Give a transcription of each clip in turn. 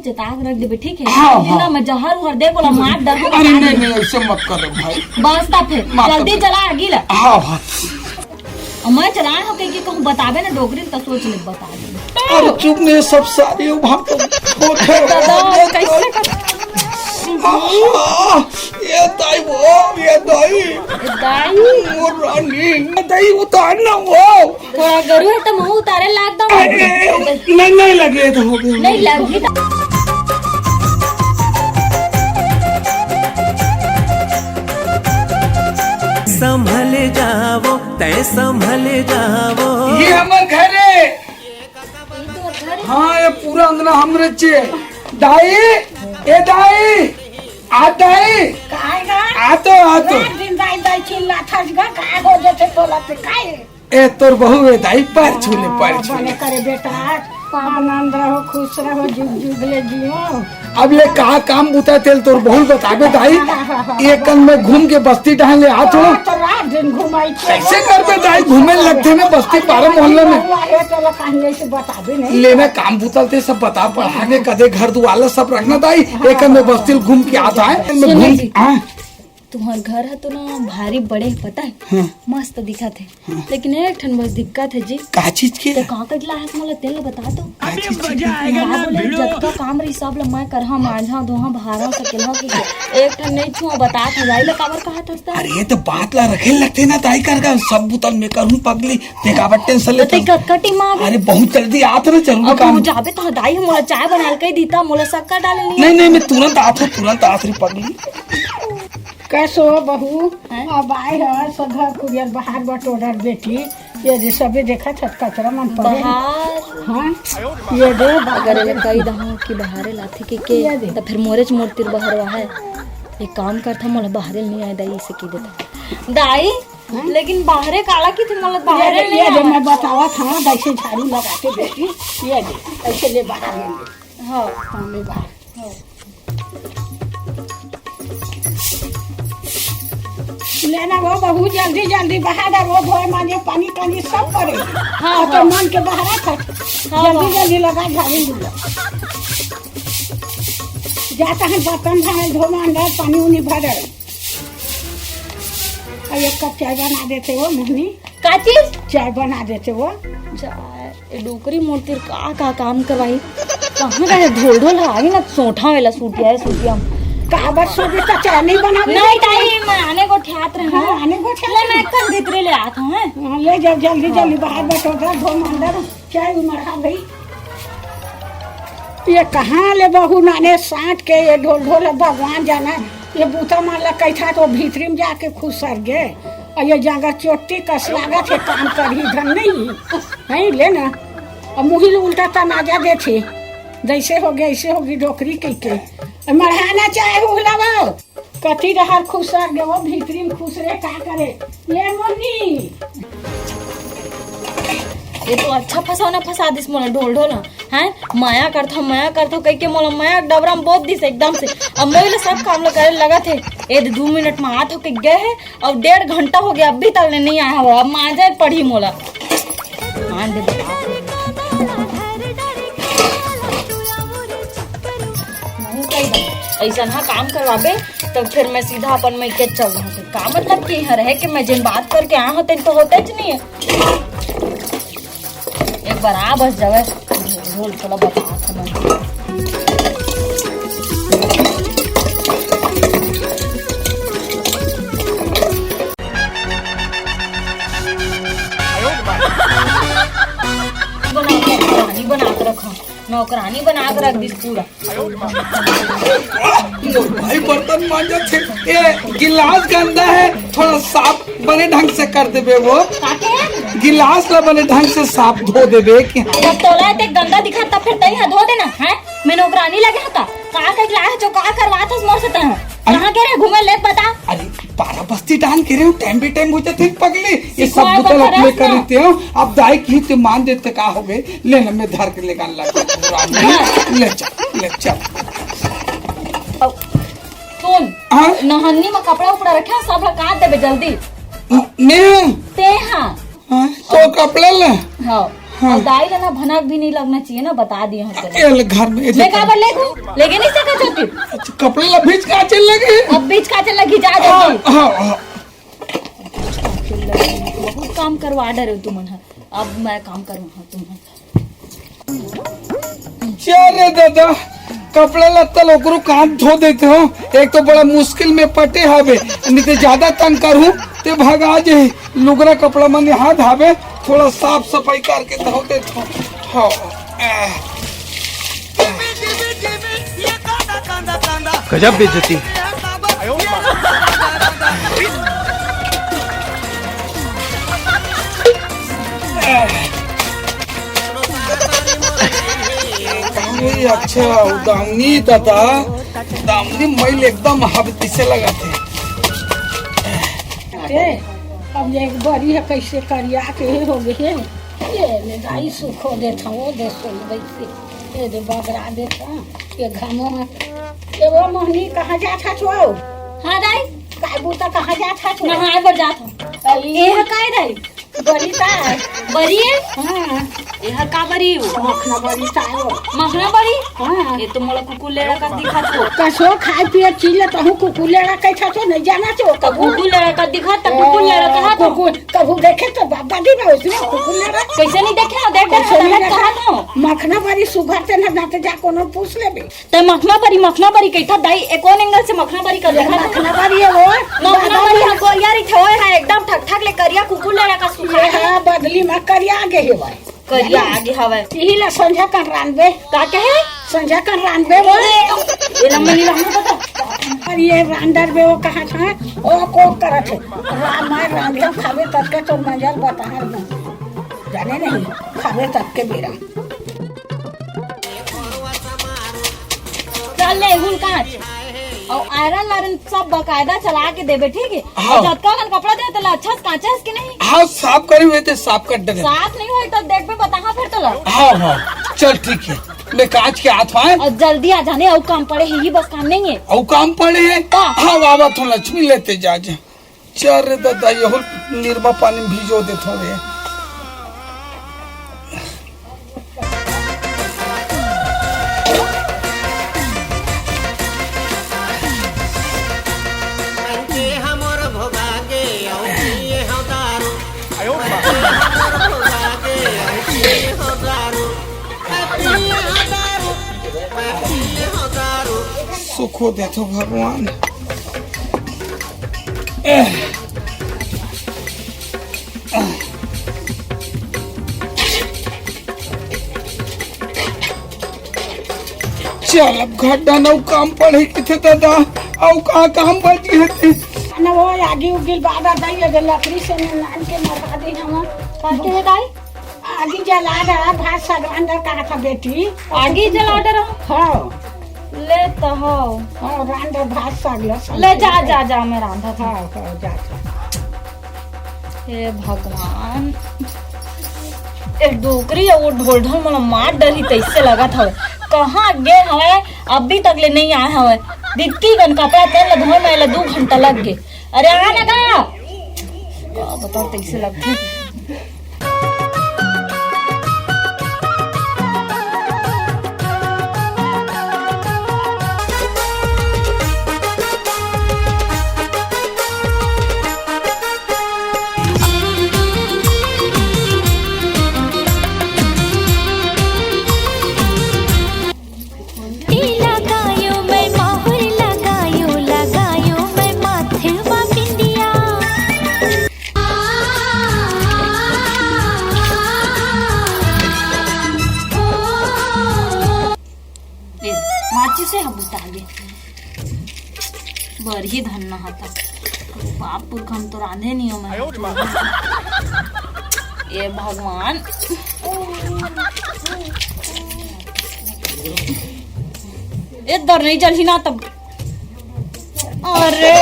चेता के रख देबे, ठीक है? हाँ, जिंदा में जहर उहर दे बोला मार डर। अरे नहीं ऐसे मत करो भाई। बसता फिर जल्दी चला गिला। हाँ हाँ मैं चलाए हो के कहूँ बताबे ना डोगरी तो सोच ले बता दे। अरे चुप नहीं सब सारी भाग ये दाई वो ये दाई वो रानी दाई उतारना वो थोड़ा गरू है तो मुँह उतारे लाग दो। नहीं लगे तो हो गया नहीं लगी तो संभले जावो तय संभले जावो। ये हमार घर है। हाँ ये पूरा अंगना हमरे चे दाई ए दाई आ दाई आ तो ए तोर बहू है दाई पैर छूले करे बेटा आनंद रहो खुश रहो जुग जुग ले जियो। अब ये कहा काम बुता तेल तोर बहुत बताबे दाई एक कल में घूम के बस्ती टहल ले आतो तो रात दिन घुमाई कैसे करबे दाई घूमे लगते में बस्ती पारा मोहल्ले में चलो कहीं से बताबे नहीं लेने काम बुतलते सब बता पढ़ाने कदे घर दुआला सब रखना दाई एक में बस्ती घूम के आता है। तुम्हार घर है तो ना भारी बड़े पता है। हाँ। मस्त दिखा थे। हाँ। लेकिन एक ठन बस दिक्कत है जी का चीज के तो कहाँ कटला है मोला तेल बता दो जब काम रही सब मैं करहा माझा धोहा भारा सकेला की एक ठन नहीं छुआ बता था जाइले काबर कहा था। अरे ये तो बात ला रखे लगते ना ताई कर सब बुतल में करूं पगली देखावट टेंशन ले तो कटकटी मां अरे बहुत जल्दी आत ना जरूर काम जाबे तो दाई मोला चाय बना के दीता मोला शक्कर डाले नहीं मैं तुरंत आत रही पगली कैसो बहू अब आए है सधा कुरियर बाहर बटोरर बेटी ये सबे देखा छत कचरा मन पड़े हाँ ये दे अगर ये कई दहा की बहारे लाथी के तो फिर मोरेच मोरतिर बहरवा है एक काम करता मोला बहारे नहीं आए दाई से की देता दाई लेकिन बाहरे काला की थी मोला बाहरे नहीं ये मैं बतावा था वैसे झाड़ू लगाते बेटी ये दे ऐसे ले बाहर ले हाँ ले बाहर लेना वो बहुत जल्दी जल्दी बाहर वो धोए मांगे पानी पानी सब करे। हाँ तो मन के बाहर था जल्दी जल्दी लगा झाड़ी दूला जाता है बर्तन धाने धो अंदर पानी उनी भरे और एक कप चाय बना देते वो मम्मी का चीज चाय बना देते वो चाय डोकरी मोती का काम करवाई कहाँ गए ढोल ढोल आई ना सोठा वाला सूटिया काबर सोबी तो चाय नहीं बना नहीं ताई मैं आने को ठियात रहे हैं आने को ठियात मैं कल भीतरे ले आता हूं ले जाओ जल्दी जल्दी बाहर बैठो धो अंदर चाय उमड़ा गई ये कहाँ ले बहू नाने साँट के ये ढोल ढोल भगवान जाना ये बूता मान ला कैथा तो भीतरी में जाके खुश सर गए और ये जागर चोटी कस लागत है काम कर ही धन नहीं लेना और मुहिल उल्टा तनाजा दे थे जैसे हो गया ऐसे होगी डोकरी के मढ़ाना चाहे हुलावा कथी रहर खुश रह गए वो भीतरी में खुश रहे का करे ये मुन्नी ये तो अच्छा फसा दिस मोला ढोल ढोल हैं माया करता कह के मोला माया डबरा में बहुत दिस एकदम से अब मोला सब काम लो करे लगा थे ए 2 मिनट में हाथ होके गए है और 1.5 घंटा हो गया अभी तक नहीं आया हुआ अब माजा पढ़ी मोला मान दे ऐसा ना काम करवाबे तब फिर मैं सीधा अपन में के चल रहा हूँ का मतलब की है कि मैं जिन बात करके आया होते तो होते ज नहीं है एक बार आ बस जावे ढोल थोड़ा बता बना के रखा नौकरानी बना के रख दी पूरा भाई बर्तन मांजा थे ये गिलास गंदा है थोड़ा साफ बने ढंग से कर देबे वो गिलास ला बने ढंग से साफ धो देबे कि जब तोला ते गंदा दिखाता फिर तई धो देना है मैं नौकरानी लगे था कहां का गिलास जो कहां करवा था मोर से कहां के रे घूमे ले बता अरे पारा बस्ती डाल के रे टाइम पे टाइम हो जाते पगली ये सब बुतल अपने कर लेते हो अब दाई की ते मान देते का हो गए लेना मैं धर के लेकर लगा ले चल सुन नहन्नी में कपड़ा उपड़ा रखे सब लगा देबे जल्दी मैं ते हां तो कपड़ा ले हां हाँ। और दाई ना भनक भी नहीं लगना चाहिए ना, बता दिए हम तो। ये ले घर में ये मैं देखो। का लेके नहीं सका छोटी। अच्छा, कपड़े ला भीज का चल लगे। अब बीच का चल लगी जा जल्दी। हाँ। बहुत काम करवा डरे तुम। अब मैं काम करूँ तुम। अरे दादा कपड़ा लत्ता लोकरो काम धो देते हो, एक तो बड़ा मुश्किल में पटे हवे, नहीं तो ज्यादा तंग करूँ ते भगा जे लुगरा कपड़ा मन हाथ हावे, थोड़ा साफ सफाई करके धो देते हो। हाँ गजब बेइज्जती। अच्छा दामनी दादा, दामनी मैल एकदम हबती से लगाते। अब एक बड़ी है कैसे करिया के हो गए ये ले दाई सुखो देता वो दे सोल वैसे ये दे बगरा देता ये घामो में ये वो मोहनी कहाँ जाता छो। हाँ दाई काय बूता कहाँ जाता छो। नहाए बर जाता। ये काय दाई बड़ी ता बरी है। हाँ यह का बरी मखना बड़ी ता मखना बरी। हाँ ये तो मोला कुकुर लेड़ा का दिखा तो। कसो खाए पिए चीले तो हूँ कुकुर लेड़ा कैसा छो नहीं जाना छो कबू कुकुर लेड़ा का दिखा तो कुकुर लेड़ा कहा तो। कुकुर कबू देखे तो बाबा दी ना उसने कुकुर लेड़ा कैसे नहीं देखे ना, देख कैसे नहीं देख कहा तो। मखना बड़ी सुघर ते ना जाते जा कोनो पूछ लेबे ते मखना बरी कैठा दाई एक और एंगल से मखना बरी का देखा मखना बड़ी है वो मखना बरी हमको यार इथे होए है एकदम ठक ठक ले करिया कुकुर लेड़ा का सुखा है। हाँ बदली में करिया आगे है भाई करिया आगे हवे यही ला संझा कर रानबे का कहे संझा कर रानबे वो ये लम्बा नहीं रहना पता। और ये रांडर बे वो कहा था वो को करत है रामा रांधे खावे तक के तो मंजर बता जाने नहीं खावे तक के बेरा चल ले हुन कांच और आयरन लायरन सब बकायदा चला के देबे ठीक है। हाँ। और जतका कन कपड़ा दे तो अच्छा कांचा है कि नहीं। हाँ साफ करे हुए थे, साफ कर डरे। साफ नहीं होई तो देख पे बता फिर तो ला। हाँ हाँ चल ठीक है, मैं कांच के हाथ आए और जल्दी आ जाने और काम पड़े है, ये बस काम नहीं है। और काम पड़े है। हाँ बाबा तो लक्ष्मी लेते जा चल रे दादा ये निर्मा पानी में भिजो दे थोड़े। सुखो दे तो भगवान। चल अब घर डाना काम पड़े किथे दादा और कहाँ काम बची है ना वो आगे उगिल बादा दई अगर लकड़ी से नान के मरवा दे हम करके है दाई आगे जला रहा भात सगरांडर कहा था बेटी आगे जला दे रहा। हाँ ले तो हो हाँ रांडर भात सगला ले जा जा जा मैं रांधा था। हाँ हाँ जा हे भगवान एक डोकरी है वो ढोल ढोल मला मार डली तैसे लगा था कहाँ गे हवे अभी तक ले नहीं आए हवे दिक्की गन कपड़ा तेल धोए में 2 घंटा लग गए। अरे आ लगा बताओ तैसे लगते से हम उतारे बरही धन्ना हाथा बाप पुरख हम तो रांधे नहीं हो मैं ये भगवान ये दर नहीं चल ना तब। अरे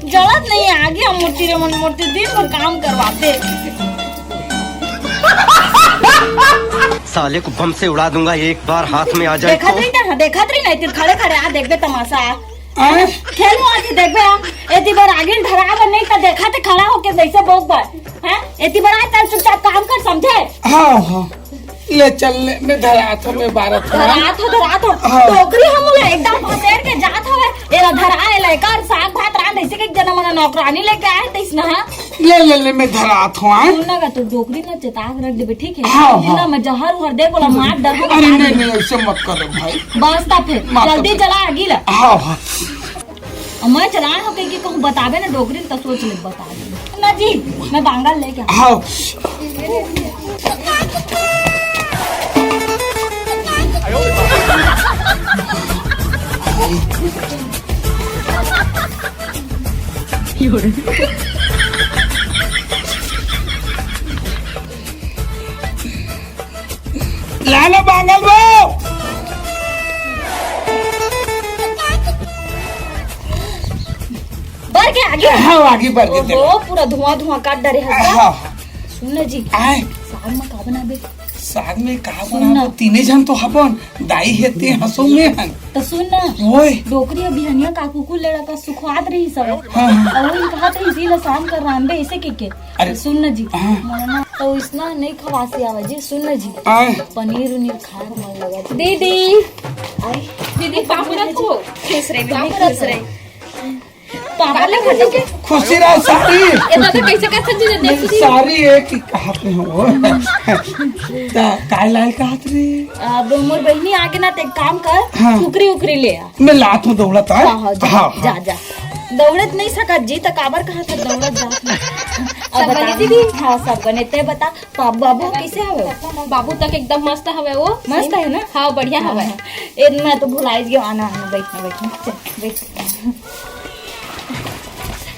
जरूरत नहीं है आगे हम मूर्ति रे मन मूर्ति दिन भर काम करवाते साले को बम से उड़ा दूंगा एक बार हाथ में आ जाए देखा नहीं ना देखा नहीं नहीं खड़े खड़े आ देख बे तमाशा आए खेलो आज देखबे एती बार आगे धराब नहीं त देखा ते खड़ा होके जैसे बहुत बार हैं एती बार आए त चुपचाप काम कर समझे। हाँ हाँ ले चलने में धरात में बारत रात हो हाँ। टोकरी हम लोग एकदम भसेड़ के जात हवे एला धराए लेकर साग भात रांध ऐसे के जना मना नौकरानी लेके आए तइस ना ले में धरात हो आए सुनना का तो डोकरी ना चेताक रख देबे ठीक है। हाँ, हाँ। ना मैं जहर उहर दे बोला मार डर हो अरे नहीं ऐसे मत करो भाई। बस ता फिर माफ कर जल्दी दो। चला आगिला हाँ हाँ मैं चलाए हो के कहूं बताबे ना डोकरी तो सोच ले बता दे ना जी मैं बांगल लेके आ हाँ लाना बांगल वो बढ़ के आगे हाँ आगे बढ़ गए ओहो पूरा धुआं धुआं काट डरे हल्का हाँ सुन जी आए साग में का बनाबे साग में कहा बना तीने जन तो हबन दाई हेते हंसो में हन तो सुन ना ओए डोकरी अभिहनिया काकू को लेड़ा का सुखवात रही सब हाँ, हाँ। और ये कहा था इसीलिए शाम कर रांबे ऐसे के अरे, सुन ना जी हाँ। मना तो इसना नहीं खवासी आवा जी सुन ना जी आए पनीर उनीर खाए को मन लगा दीदी दीदी पापड़ रखो खुश रहे खुश रहे पापड़ ले खा के खुशी रहा सारी ये तो कैसे कर सकते हैं नहीं, सारी एक ही कहात में हो काय लाल कहात रे अब मोर बहनी आगे ना ते एक काम कर हाँ। उकरी उकरी ले आ मैं लात हूँ दौड़त है हाँ हाँ जा जा दौड़त नहीं सकत जी तक काबर कहा था दौड़त जात में अब बता दीदी हाँ सब बने ते बता बाबू कैसे हवे बाबू तक एकदम मस्त हवे वो मस्त है ना हाँ बढ़िया हवे ए मैं तो भुलाई गई आना बैठना बैठ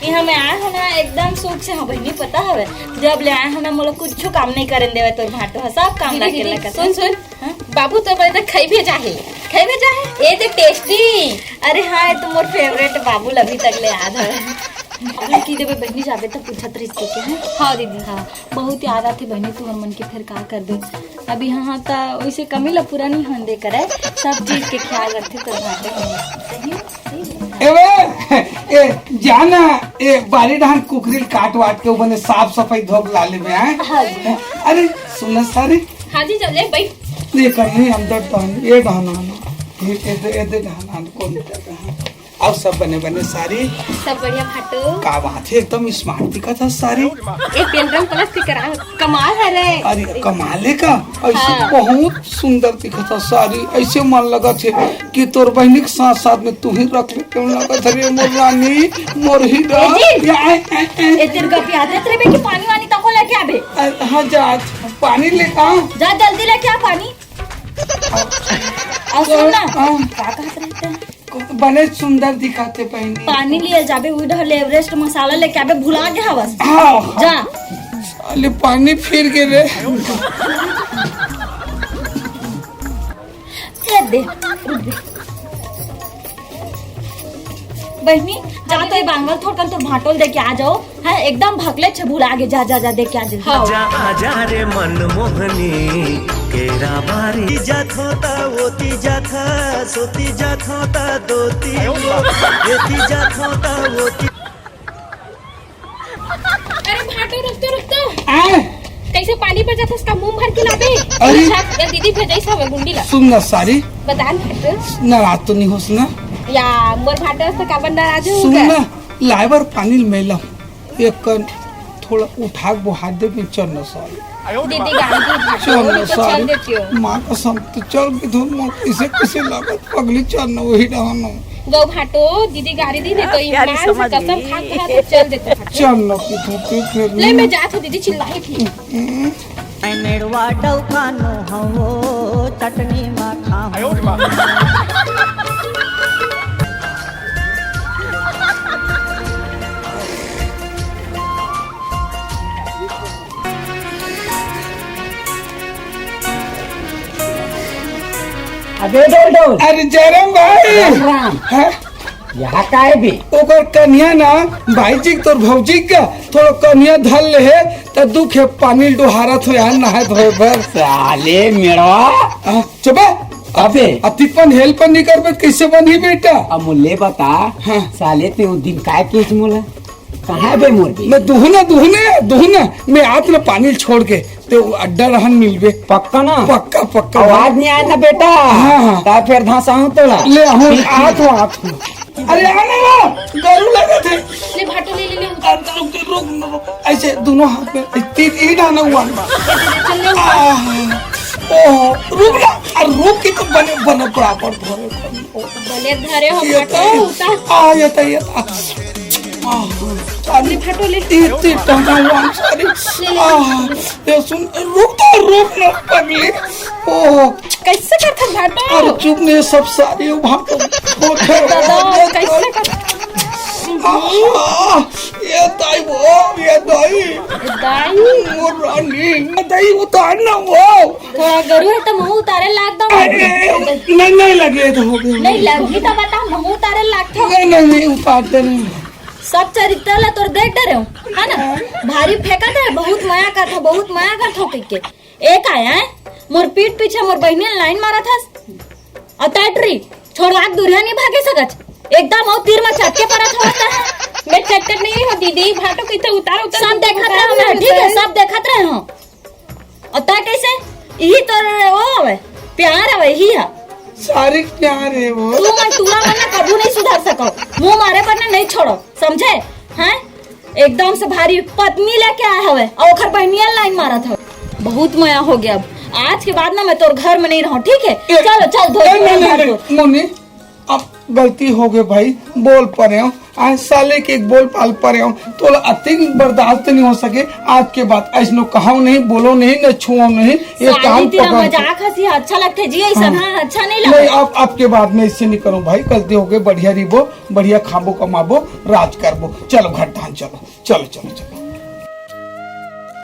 यहाँ मैं आया हूँ ना एकदम सुख से हाँ बहनी पता है जब ले आया हूँ ना मोला कुछ काम नहीं करन देवे तोर भाटो है सब काम दीदी, लाके दीदी, लगा सुन सुन बाबू तो बड़े तक खाई भी जाहे ए तो टेस्टी अरे हाँ ये तो मोर फेवरेट बाबू अभी तक ले याद है की देवे बहनी जाबे तो पूछत रही के हैं हाँ दीदी हाँ बहुत याद आती बहनी तू मन के फिर का कर दे अभी हाँ तो वैसे कमी ला पूरा नहीं होने दे करे सब चीज के ख्याल रखते तो भाटे ए जाना ए बारी धान कुकरी काट वाट के बने साफ सफाई धोक लाले में आए हाँ जी अरे सुन सारे हाँ जी चले बैठ ये करनी अंदर धान ये धान आना ये धान कौन देता और सब बने बने सारी सब बढ़िया भाटो का बात है एकदम स्मार्ट दिखा था सारी एक पेंड्रम प्लस की करा कमाल है रे अरे कमाले का ऐसे बहुत सुंदर दिखा था सारी ऐसे मन लगा थे कि तोर बहनी के साथ साथ में तू ही रख ले क्यों लगा था रे मोर रानी मोर हीरा ए तेरे का प्यादे तेरे बे की पानी वानी तको लेके आबे हाँ जा पानी लेकर आओ जा जल्दी लेके आ पानी और सुन ना का कहत रहते हैं बने सुंदर दिखाते बहनी पानी लिए जाबे उधर एवरेस्ट मसाला लेके आबे भुला के हवस हाँ जा अरे पानी फिर गे रे दे बहनी जा तो ये बांगल थोड़कन तो भाटोल दे के आ जाओ है एकदम भगले छे भुला के जा जा जा दे के आ जा हाँ आजा रे मनमोहनी केरा बारी जात होता होती जात सोती जात होता दोती येती जात होता होती अरे भाटो रुकते आए कैसे पानी पर जाता उसका मुंह भर के लाबे अरे। या दीदी भेजाई सब गुंडी ला सुन ना सारी बता भाटो नाराज तो नहीं होस ना या मोर भाटो से का बंदा राजू सुन ना लाइवर पानी मेला एक कन थोड़ा उठा के बुहा दे में चल सारी दीदी गाड़ी भाटो चल तो चल सारी देती हो माँ कसम तो चल के धूम इसे कैसे लागत पगली चल ना वही डहानो गौ भाटो दीदी गाड़ी दी ने तो ईमान से कसम खा खा तो चल देते भाटो चल ना की धूपे फिर ले मैं जात हूँ दीदी चिल्लाई थी नेड़वा डौकानो हवो चटनी मा खाओ अबे डोल अरे जयराम भाई राम है यहाँ का है बे ओकर कन्या ना भाई जी तोर भौजी का थोड़ा कन्या धल ले है त दुख है पानी डोहारत हो यहाँ नहात हो भर साले मेरा चुप अबे अब तिपन हेल्प नहीं करबे कैसे बनी बेटा? अब मुझे बता हाँ। साले ते उस दिन काय केस मोला कहाँ बे मोर बे? मैं दुहना मैं आत में पानी छोड़ के तो अड्डा रहन मिलबे। पक्का ना? पक्का पक्का। आवाज नहीं आया था बेटा? हाँ। ता फिर धंसा हूँ तोला ले हूँ आत हूँ। अरे आना ना गरू लगे थे। ले भाटो ले ले ले रुक ऐसे दोनों हाथ में तीन ईट आना हुआ। चल ले ओह रुक ना, रुक के तो बने बराबर भरे भले धरे हो भाटो उतार आ जाता ये ले भाटो ले इतने टंगा हुआ सारी। ये सुन रुक ना पगली। ओह कैसे करथा भाटो? अरे चुप ने सब सारी भाग दादा कैसे कर ये दाई दाई वो रानी दाई उतार ना वो। थोड़ा गरु है तो मुंह उतारे लाग दो। नहीं लगे तो हो गया। नहीं लगी तो बता मुंह उतारे लाग थो। नहीं उतारते नहीं। सब चरित्र ला तोर देख डरे है ना, भारी फेंका था, बहुत माया का था, बहुत माया का था के एक आया है मोर पीठ पीछे मोर बहनी लाइन मारा था अतैटरी छोड़ लाख दुरिया नहीं भागे सकत एकदम और तीर में चटके पड़ा था है। मैं चटक नहीं हो दीदी भाटो किते उतार उतार सब देखत रहे हम, ठीक है सब देखत रहे हम। अता कैसे यही तोर वो हवे प्यार हवे ही है सारी प्यार है वो। तू मैं तूरा वरना कभी नहीं सुधार सको, मुंह मारे पर नहीं छोड़ो समझे हैं। एकदम से भारी पत्नी लेके आया हवे और ओखर बहनिया लाइन मारा था। बहुत माया हो गया, अब आज के बाद ना मैं तोर घर में नहीं रहूं, ठीक है? चलो चल धो मुन्नी अब गलती हो गई भाई, बोल पड़े हो आज साले के एक बोल पाल पड़े हो तो अतिक बर्दाश्त नहीं हो सके। आज के बाद ऐसा कहा नहीं, बोलो नहीं, न छुओ नहीं, ये काम तेरा मजाक हंसी अच्छा लगता है जी, ऐसा हाँ। अच्छा नहीं नहीं लगा। अब आपके बाद में इससे नहीं करूँ भाई, गलती हो गई। बढ़िया रिबो, बढ़िया खाबो कमाबो, राज करबो। चलो घर धान चलो चलो चलो चलो।